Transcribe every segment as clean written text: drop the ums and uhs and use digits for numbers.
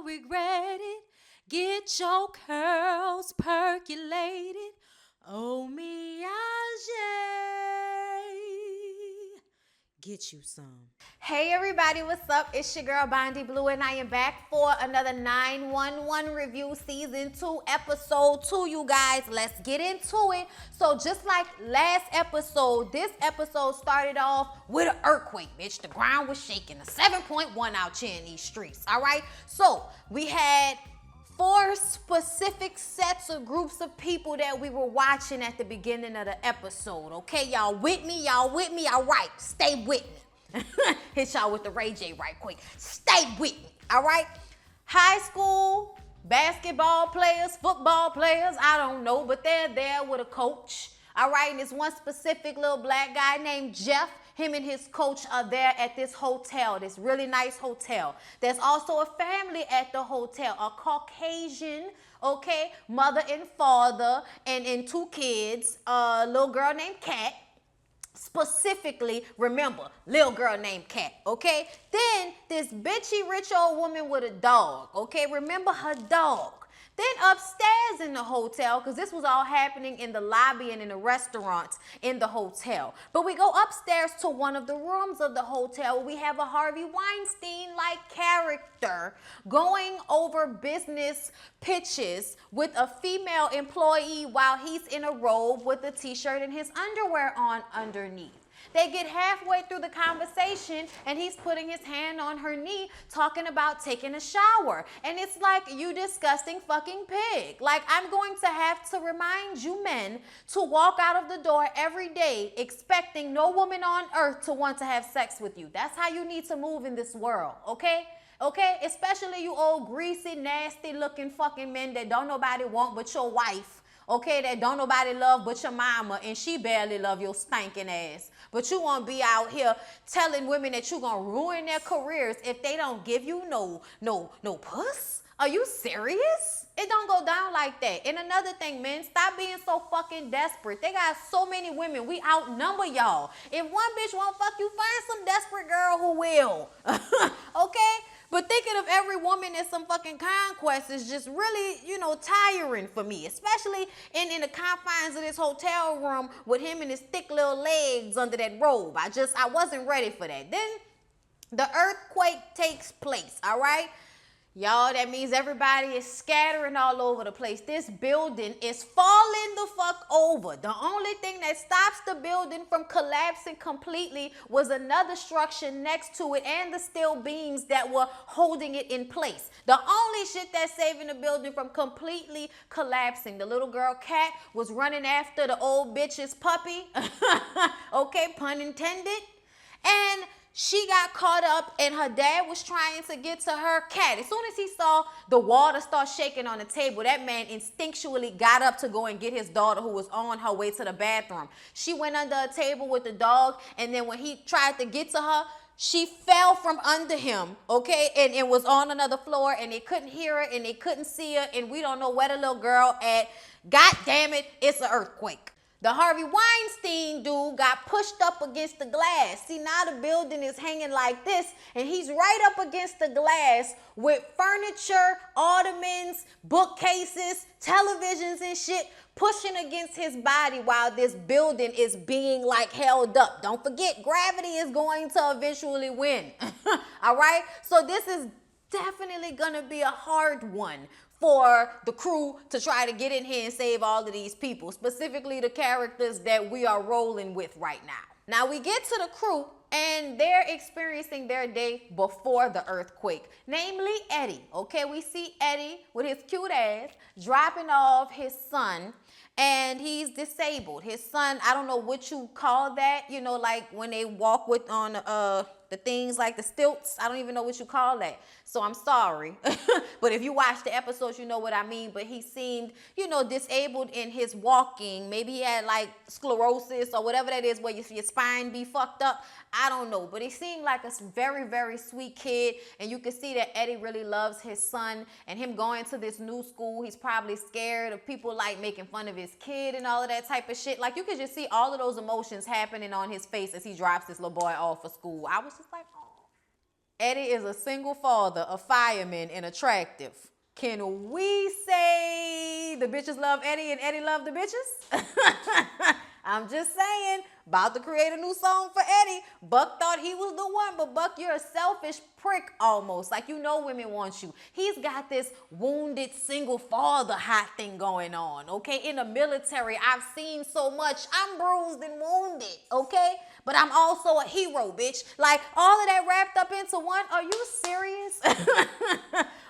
regret it. Get your curls percolated. Oh, me, get you some. Hey everybody, what's up? It's your girl Bondy Blue, and I am back for another 911 review season 2, episode 2, you guys. Let's get into it. So just like last episode, this episode started off with an earthquake, bitch. The ground was shaking. A 7.1 out here in these streets, all right? So we had 4 specific sets of groups of people that we were watching at the beginning of the episode, okay? Y'all with me? Y'all with me? All right, stay with me. Hit y'all with the Ray J right quick. Stay with me, all right? High school basketball players, football players, I don't know, but they're there with a coach, all right? And this one specific little black guy named Jeff. Him and his coach are there at this hotel, this really nice hotel. There's also a family at the hotel, a Caucasian, okay, mother and father, and 2 kids, a little girl named Kat. Specifically, remember, little girl named Kat, okay? Then this bitchy rich old woman with a dog, okay? Remember her dog. Then upstairs in the hotel, because this was all happening in the lobby and in the restaurants in the hotel. But we go upstairs to one of the rooms of the hotel where we have a Harvey Weinstein-like character going over business pitches with a female employee while he's in a robe with a t-shirt and his underwear on underneath. They get halfway through the conversation and he's putting his hand on her knee talking about taking a shower. And it's like, you disgusting fucking pig. Like, I'm going to have to remind you men to walk out of the door every day expecting no woman on earth to want to have sex with you. That's how you need to move in this world, okay? Okay? Especially you old greasy, nasty looking fucking men that don't nobody want but your wife. Okay, that don't nobody love but your mama, and she barely love your stinking ass. But you won't be out here telling women that you gonna ruin their careers if they don't give you no puss? Are you serious? It don't go down like that. And another thing, men, stop being so fucking desperate. They got so many women. We outnumber y'all. If one bitch won't fuck you, find some desperate girl who will. Okay? But thinking of every woman as some fucking conquest is just really, tiring for me. Especially in the confines of this hotel room with him and his thick little legs under that robe. I wasn't ready for that. Then the earthquake takes place, all right? Y'all, that means everybody is scattering all over the place. This building is falling the fuck over. The only thing that stops the building from collapsing completely was another structure next to it and the steel beams that were holding it in place. The only shit that's saving the building from completely collapsing. The little girl Kat was running after the old bitch's puppy. Okay, pun intended. And she got caught up and her dad was trying to get to her cat. As soon as he saw the water start shaking on the table, that man instinctually got up to go and get his daughter who was on her way to the bathroom. She went under a table with the dog, and then when he tried to get to her, she fell from under him, okay, and it was on another floor, and they couldn't hear her and they couldn't see her, and we don't know where the little girl at. God damn it, it's an earthquake. The Harvey Weinstein dude got pushed up against the glass. See, now the building is hanging like this, and he's right up against the glass with furniture, ottomans, bookcases, televisions and shit pushing against his body while this building is being like held up. Don't forget, gravity is going to eventually win. All right? So this is definitely gonna be a hard one for the crew to try to get in here and save all of these people, specifically the characters that we are rolling with right now. Now we get to the crew and they're experiencing their day before the earthquake, namely Eddie. Okay, we see Eddie with his cute ass dropping off his son, and he's disabled. His son, I don't know what you call that, like when they walk with on the things like the stilts. I don't even know what you call that. So I'm sorry. But if you watch the episodes, you know what I mean. But he seemed, disabled in his walking. Maybe he had like sclerosis or whatever that is where your spine be fucked up. I don't know. But he seemed like a very, very sweet kid. And you can see that Eddie really loves his son. And him going to this new school, he's probably scared of people like making fun of his kid and all of that type of shit. Like you could just see all of those emotions happening on his face as he drops this little boy off for school. I was just like, oh. Eddie is a single father, a fireman, and attractive. Can we say the bitches love Eddie and Eddie love the bitches? I'm just saying, about to create a new song for Eddie. Buck thought he was the one, but Buck, you're a selfish prick almost. Like, you know women want you. He's got this wounded single father hot thing going on, okay? In the military, I've seen so much. I'm bruised and wounded, okay? But I'm also a hero, bitch. Like, all of that wrapped up into one. Are you serious?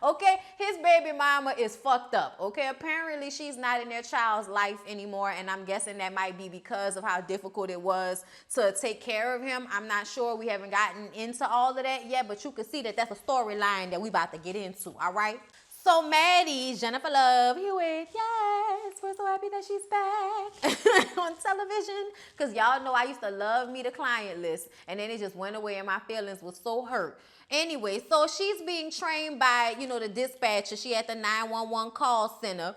Okay? His baby mama is fucked up, okay? Apparently, she's not in their child's life anymore, and I'm guessing that might be because of how difficult it was to take care of him. I'm not sure. We haven't gotten into all of that yet, but you can see that that's a storyline that we about to get into, all right? So Maddie, Jennifer Love Hewitt, yes, we're so happy that she's back on television. Because y'all know I used to love Me the Client List, and then it just went away and my feelings was so hurt. Anyway, so she's being trained by, you know, the dispatcher. She at the 911 call center.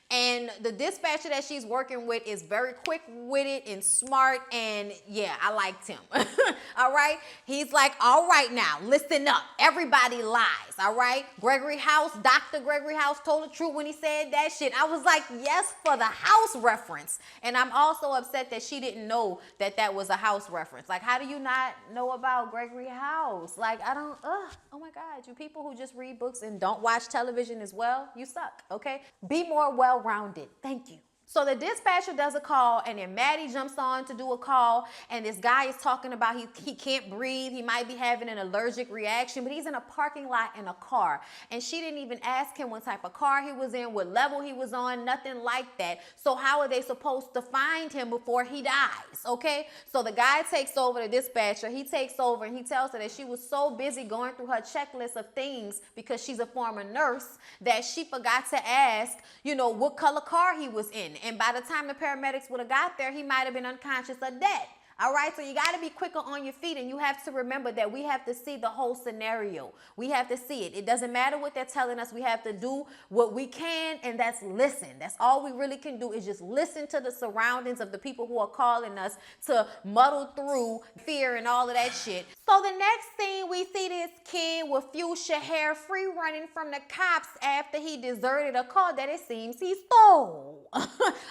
And the dispatcher that she's working with is very quick-witted and smart. And yeah, I liked him. All right? He's like, all right now, listen up. Everybody lies. All right? Gregory House, Dr. Gregory House told the truth when he said that shit. I was like, yes, for the House reference. And I'm also upset that she didn't know that that was a House reference. Like, how do you not know about Gregory House? Like, I don't, oh my God, you people who just read books and don't watch television as well, you suck, okay? Be more well-rounded. Thank you. So the dispatcher does a call, and then Maddie jumps on to do a call, and this guy is talking about he can't breathe. He might be having an allergic reaction, but he's in a parking lot in a car. And she didn't even ask him what type of car he was in, what level he was on, nothing like that. So how are they supposed to find him before he dies, okay? So the guy takes over, the dispatcher. He takes over, and he tells her that she was so busy going through her checklist of things because she's a former nurse that she forgot to ask, you know, what color car he was in. And by the time the paramedics would have got there, he might have been unconscious or dead. All right, so you got to be quicker on your feet, and you have to remember that we have to see the whole scenario. We have to see it. It doesn't matter what they're telling us. We have to do what we can, and that's listen. That's all we really can do is just listen to the surroundings of the people who are calling us to muddle through fear and all of that shit. So the next thing we see this kid with fuchsia hair free running from the cops after he deserted a car that it seems he stole.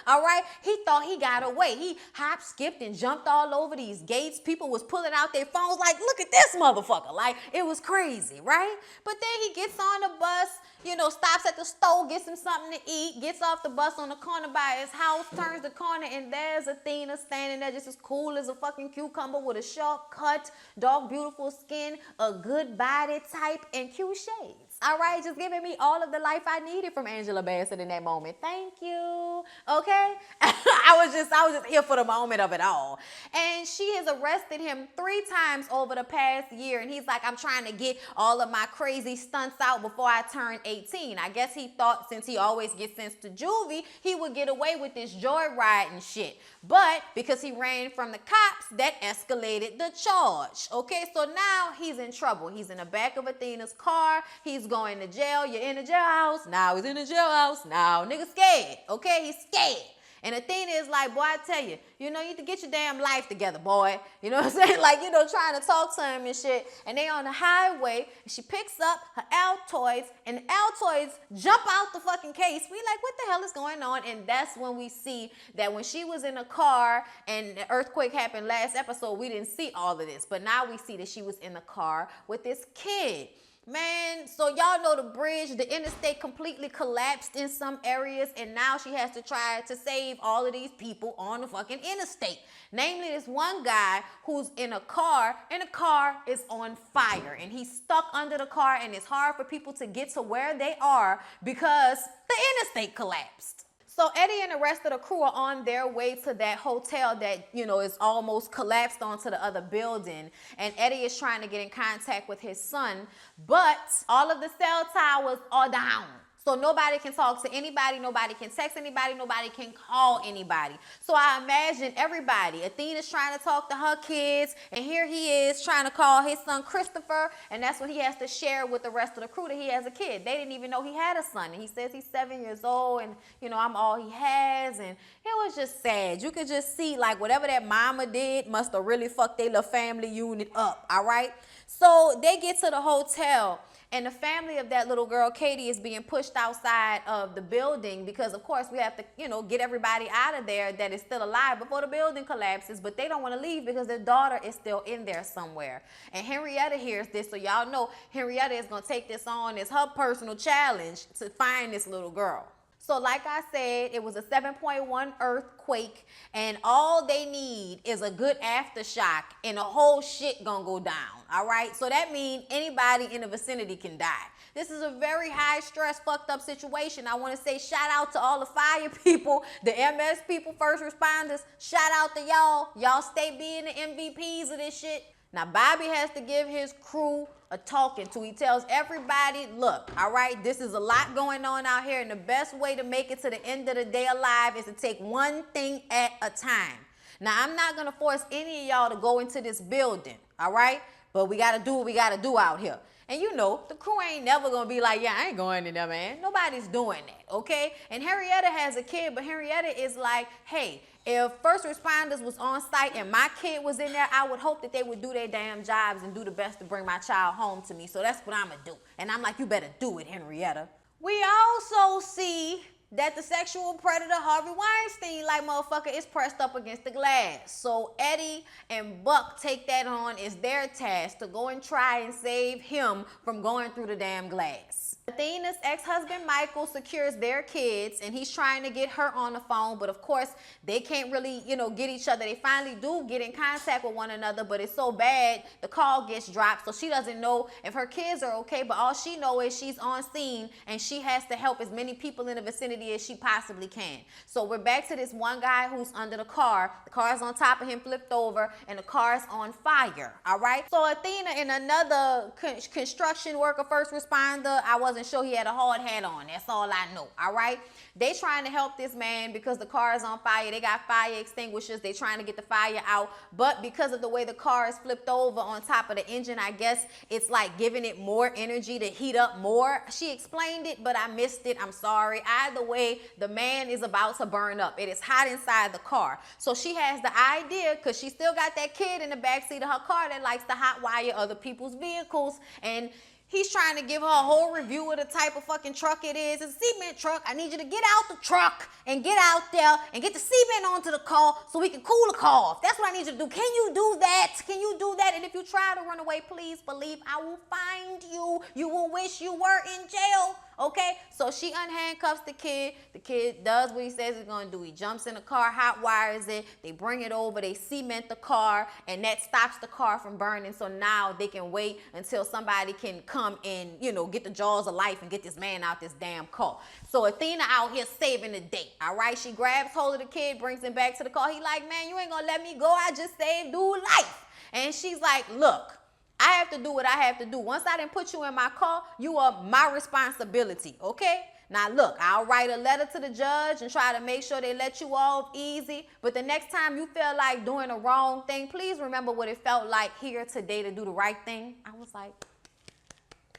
All right, he thought he got away. He hopped, skipped, and jumped all over these gates. People was pulling out their phones like, look at this motherfucker. Like, it was crazy, right? But then he gets on the bus, you know, stops at the store, gets him something to eat, gets off the bus on the corner by his house, turns the corner, and there's Athena standing there just as cool as a fucking cucumber with a sharp cut, dark, beautiful skin, a good body type, and cute shades. All right, just giving me all of the life I needed from Angela Bassett in that moment. Thank you. Okay? I was just here for the moment of it all. And she has arrested him 3 times over the past year. And he's like, I'm trying to get all of my crazy stunts out before I turn 18. I guess he thought since he always gets sent to juvie, he would get away with this joyriding shit. But because he ran from the cops, that escalated the charge. Okay, so now he's in trouble. He's in the back of Athena's car. He's going to jail. You're in the jailhouse. Now he's in the jailhouse. Now nigga scared. Okay, he's scared. And Athena is like, boy, I tell you, you know, you need to get your damn life together, boy. You know what I'm saying? Like, you know, trying to talk to him and shit. And they on the highway, and she picks up her Altoids, and the Altoids jump out the fucking case. We like, what the hell is going on? And that's when we see that when she was in a car and the earthquake happened last episode, we didn't see all of this. But now we see that she was in the car with this kid. Man, so y'all know the bridge, the interstate completely collapsed in some areas, and now she has to try to save all of these people on the fucking interstate. Namely, this one guy who's in a car, and the car is on fire, and he's stuck under the car, and it's hard for people to get to where they are because the interstate collapsed. So Eddie and the rest of the crew are on their way to that hotel that, you know, is almost collapsed onto the other building. And Eddie is trying to get in contact with his son, but all of the cell towers are down. So nobody can talk to anybody, nobody can text anybody, nobody can call anybody. So I imagine everybody, Athena's trying to talk to her kids, and here he is trying to call his son Christopher, and that's what he has to share with the rest of the crew, that he has a kid. They didn't even know he had a son, and he says he's 7 years old, and I'm all he has, and it was just sad. You could just see, like, whatever that mama did must have really fucked their little family unit up, all right? So they get to the hotel, and the family of that little girl, Katie, is being pushed outside of the building because, of course, we have to, get everybody out of there that is still alive before the building collapses. But they don't want to leave because their daughter is still in there somewhere. And Henrietta hears this, so y'all know Henrietta is going to take this on as her personal challenge to find this little girl. So like I said, it was a 7.1 earthquake, and all they need is a good aftershock, and the whole shit gonna go down, all right? So that means anybody in the vicinity can die. This is a very high stress, fucked up situation. I wanna say shout out to all the fire people, the MS people, first responders. Shout out to y'all. Y'all stay being the MVPs of this shit. Now, Bobby has to give his crew a talking to. He tells everybody, look, all right, this is a lot going on out here, and the best way to make it to the end of the day alive is to take one thing at a time. Now, I'm not going to force any of y'all to go into this building, all right? But we got to do what we got to do out here. And the crew ain't never going to be like, yeah, I ain't going in there, man. Nobody's doing that, okay? And Henrietta has a kid, but Henrietta is like, hey, if first responders was on site and my kid was in there, I would hope that they would do their damn jobs and do the best to bring my child home to me. So that's what I'm going to do. And I'm like, you better do it, Henrietta. We also see that the sexual predator Harvey Weinstein, like motherfucker, is pressed up against the glass. So Eddie and Buck take that on as their task to go and try and save him from going through the damn glass. Athena's ex-husband Michael secures their kids, and he's trying to get her on the phone, but of course they can't really, get each other. They finally do get in contact with one another, but it's so bad the call gets dropped, so she doesn't know if her kids are okay, but all she knows is she's on scene and she has to help as many people in the vicinity as she possibly can. So we're back to this one guy who's under the car. The car's on top of him, flipped over, and the car's on fire, all right? So Athena and another construction worker, first responder, I wasn't sure he had a hard hat on. That's all I know, all right? They trying to help this man because the car is on fire. They got fire extinguishers. They trying to get the fire out. But because of the way the car is flipped over on top of the engine, I guess it's like giving it more energy to heat up more. She explained it, but I missed it. I'm sorry. Either way, the man is about to burn up. It is hot inside the car. So she has the idea, because she still got that kid in the backseat of her car that likes to hotwire other people's vehicles, and he's trying to give her a whole review of the type of fucking truck it is. It's a cement truck. I need you to get out the truck and get out there and get the cement onto the car so we can cool the car off. That's what I need you to do. Can you do that? Can you do that? And if you try to run away, please believe I will find you. You will wish you were in jail. Okay, so she unhandcuffs the kid. The kid does what he says he's gonna do. He jumps in the car, hot wires it. They bring it over. They cement the car, and that stops the car from burning. So now they can wait until somebody can come and get the jaws of life and get this man out this damn car. So Athena out here saving the day. All right, she grabs hold of the kid, brings him back to the car. He like, man, you ain't gonna let me go. I just saved dude life. And she's like, look, I have to do what I have to do. Once I didn't put you in my car, you are my responsibility, okay? Now, look, I'll write a letter to the judge and try to make sure they let you off easy. But the next time you feel like doing the wrong thing, please remember what it felt like here today to do the right thing. I was like,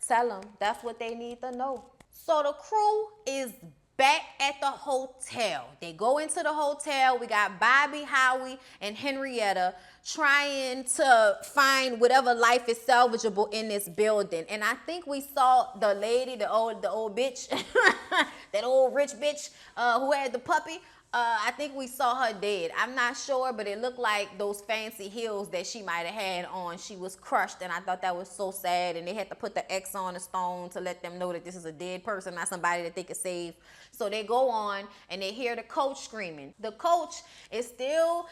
tell them that's what they need to know. So the crew is back at the hotel. They go into the hotel. We got Bobby, Howie, and Henrietta trying to find whatever life is salvageable in this building. And I think we saw the lady, the old bitch, that old rich bitch who had the puppy. I think we saw her dead. I'm not sure, but it looked like those fancy heels that she might have had on. She was crushed, and I thought that was so sad. And they had to put the X on the stone to let them know that this is a dead person, not somebody that they could save. So they go on, and they hear the coach screaming. The coach is still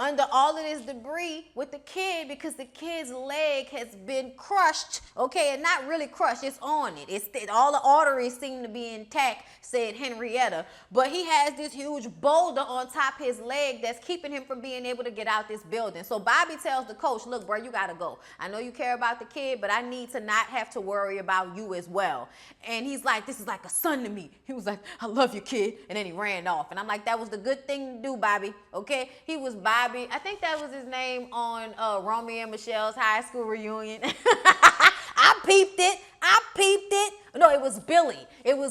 under all of this debris with the kid because the kid's leg has been crushed, okay, and not really crushed, it's on it. All the arteries seem to be intact, said Henrietta, but he has this huge boulder on top of his leg that's keeping him from being able to get out this building. So Bobby tells the coach, look, bro, you gotta go. I know you care about the kid, but I need to not have to worry about you as well. And he's like, this is like a son to me. He was like, I love you, kid. And then he ran off. And I'm like, that was the good thing to do, Bobby, okay? He was Bobby. I think that was his name on Romeo and Michelle's high school reunion. I peeped it. No, it was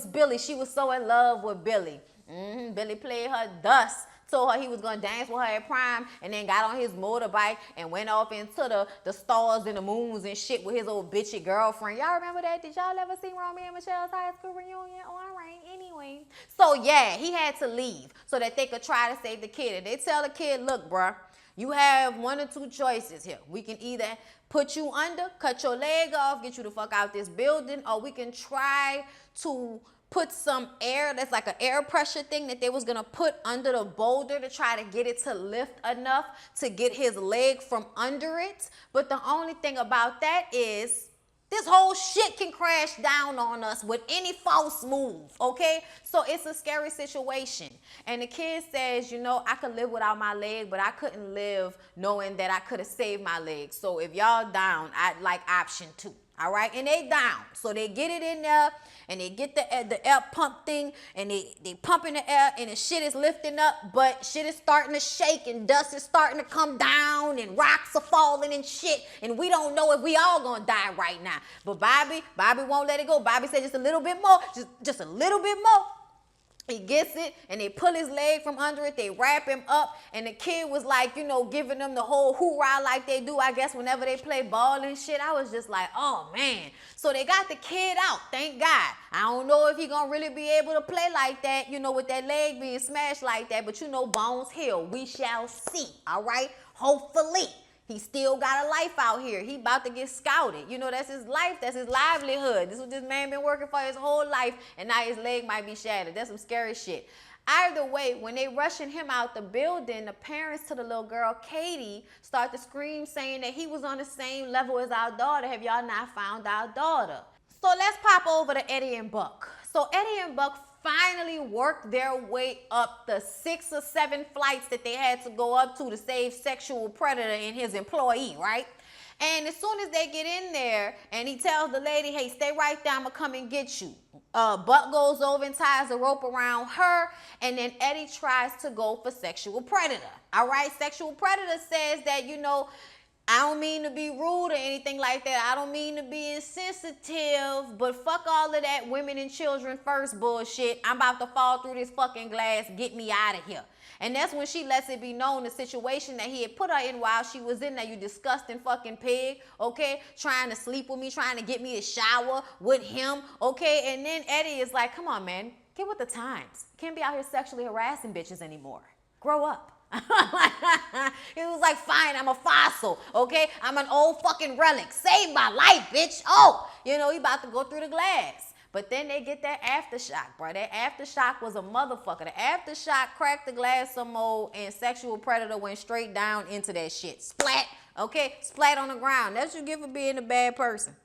Billy. She was so in love with Billy. Billy played her dust. Told her he was going to dance with her at prom, and then got on his motorbike and went off into the stars and the moons and shit with his old bitchy girlfriend. Y'all remember that? Did y'all ever see Romeo and Michelle's high school reunion? All right, anyway. So, yeah, he had to leave so that they could try to save the kid. And they tell the kid, look, bruh, you have one or two choices here. We can either put you under, cut your leg off, get you the fuck out this building, or we can try to put some air, that's like an air pressure thing that they was gonna put under the boulder to try to get it to lift enough to get his leg from under it. But the only thing about that is this whole shit can crash down on us with any false move, okay? So it's a scary situation. And the kid says, you know, I could live without my leg, but I couldn't live knowing that I could have saved my leg. So if y'all down, I'd like option 2. All right, and they down. So they get it in there, and they get the air pump thing, and they pump in the air, and the shit is lifting up, but shit is starting to shake, and dust is starting to come down, and rocks are falling and shit, and we don't know if we all gonna die right now. But Bobby won't let it go. Bobby said just a little bit more, just a little bit more. He gets it, and they pull his leg from under it. They wrap him up, and the kid was like, you know, giving them the whole hoorah like they do, I guess, whenever they play ball and shit. I was just like, oh, man. So they got the kid out, thank God. I don't know if he gonna really be able to play like that, you know, with that leg being smashed like that, but you know, bones heal. We shall see, all right? Hopefully. He still got a life out here. He about to get scouted. You know, that's his life. That's his livelihood. This is what this man been working for his whole life, and now his leg might be shattered. That's some scary shit. Either way, when they rushing him out the building, the parents to the little girl, Katie, start to scream saying that he was on the same level as our daughter. Have y'all not found our daughter? So let's pop over to Eddie and Buck. So Eddie and Buck finally worked their way up the 6 or 7 flights that they had to go up to save sexual predator and his employee, right? And as soon as they get in there and he tells the lady, hey, stay right there, I'm gonna come and get you. Buck goes over and ties a rope around her, and then Eddie tries to go for sexual predator. All right, sexual predator says that, you know, I don't mean to be rude or anything like that. I don't mean to be insensitive, but fuck all of that women and children first bullshit. I'm about to fall through this fucking glass. Get me out of here. And that's when she lets it be known the situation that he had put her in while she was in there. You disgusting fucking pig, okay? Trying to sleep with me, trying to get me to shower with him, okay? And then Eddie is like, come on, man. Get with the times. Can't be out here sexually harassing bitches anymore. Grow up. He was like, fine, I'm a fossil, okay? I'm an old fucking relic. Save my life, bitch. Oh, you know, he about to go through the glass. But then they get that aftershock, bro. That aftershock was a motherfucker. The aftershock cracked the glass some more, and sexual predator went straight down into that shit. Splat. Okay, splat on the ground. That's what you get for being a bad person.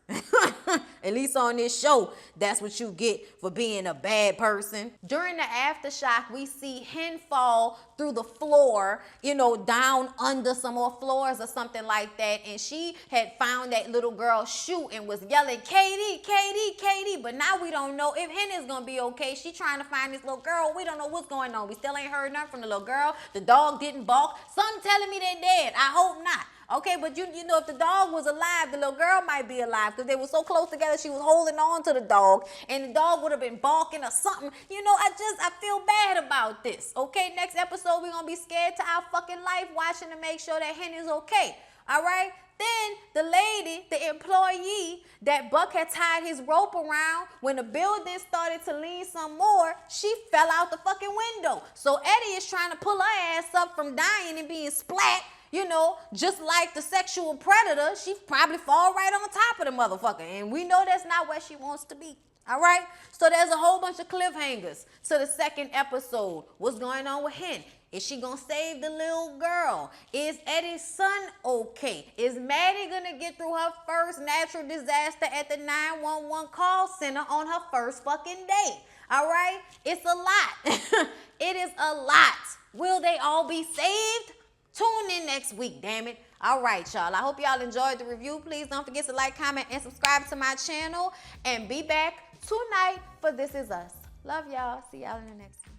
At least on this show, that's what you get for being a bad person. During the aftershock, we see Hen fall through the floor, you know, down under some more floors or something like that. And she had found that little girl's shoe and was yelling, Katie, Katie, Katie. But now we don't know if Hen is going to be okay. She trying to find this little girl. We don't know what's going on. We still ain't heard nothing from the little girl. The dog didn't bark. Some telling me they're dead. I hope not. Okay, but you know, if the dog was alive, the little girl might be alive because they were so close together, she was holding on to the dog, and the dog would have been barking or something. You know, I feel bad about this. Okay, next episode, we're going to be scared to our fucking life watching to make sure that Hen is okay. All right? Then the lady, the employee that Buck had tied his rope around, when the building started to lean some more, she fell out the fucking window. So Eddie is trying to pull her ass up from dying and being splat. You know, just like the sexual predator, she probably fall right on top of the motherfucker. And we know that's not where she wants to be. All right? So there's a whole bunch of cliffhangers to the second episode. What's going on with Hen? Is she gonna save the little girl? Is Eddie's son okay? Is Maddie gonna get through her first natural disaster at the 911 call center on her first fucking day? All right? It's a lot. It is a lot. Will they all be saved? Tune in next week, damn it. All right, y'all. I hope y'all enjoyed the review. Please don't forget to like, comment, and subscribe to my channel. And be back tonight for This Is Us. Love y'all. See y'all in the next one.